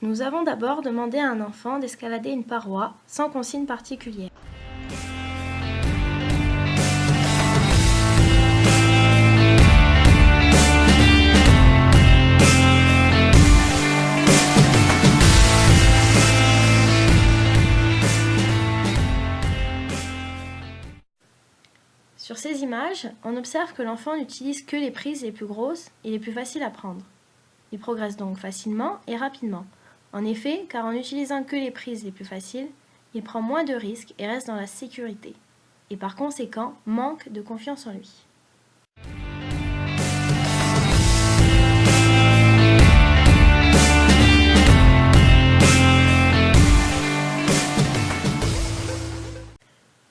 Nous avons d'abord demandé à un enfant d'escalader une paroi sans consigne particulière. Sur ces images, on observe que l'enfant n'utilise que les prises les plus grosses et les plus faciles à prendre. Il progresse donc facilement et rapidement. En effet, car en n'utilisant que les prises les plus faciles, il prend moins de risques et reste dans la sécurité. Et par conséquent, manque de confiance en lui.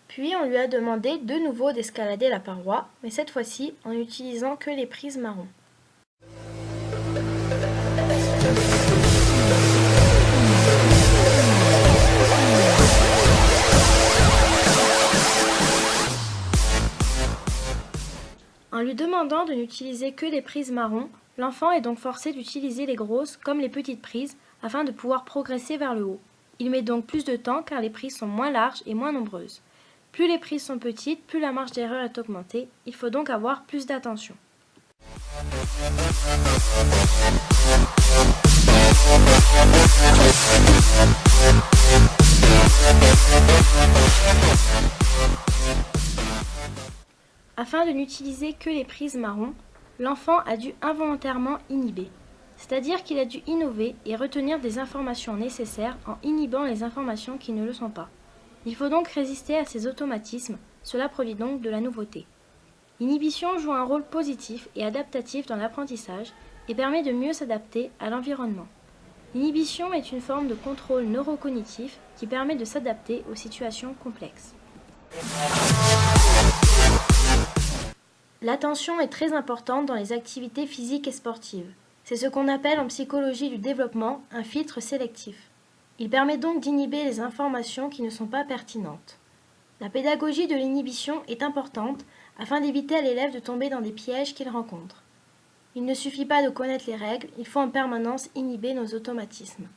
Puis on lui a demandé de nouveau d'escalader la paroi, mais cette fois-ci en n'utilisant que les prises marron. En lui demandant de n'utiliser que les prises marron, l'enfant est donc forcé d'utiliser les grosses comme les petites prises afin de pouvoir progresser vers le haut. Il met donc plus de temps car les prises sont moins larges et moins nombreuses. Plus les prises sont petites, plus la marge d'erreur est augmentée. Il faut donc avoir plus d'attention. Afin de n'utiliser que les prises marron, l'enfant a dû involontairement inhiber, c'est-à-dire qu'il a dû innover et retenir des informations nécessaires en inhibant les informations qui ne le sont pas. Il faut donc résister à ces automatismes, cela produit donc de la nouveauté. L'inhibition joue un rôle positif et adaptatif dans l'apprentissage et permet de mieux s'adapter à l'environnement. L'inhibition est une forme de contrôle neurocognitif qui permet de s'adapter aux situations complexes. L'attention est très importante dans les activités physiques et sportives. C'est ce qu'on appelle en psychologie du développement un filtre sélectif. Il permet donc d'inhiber les informations qui ne sont pas pertinentes. La pédagogie de l'inhibition est importante afin d'éviter à l'élève de tomber dans des pièges qu'il rencontre. Il ne suffit pas de connaître les règles, il faut en permanence inhiber nos automatismes.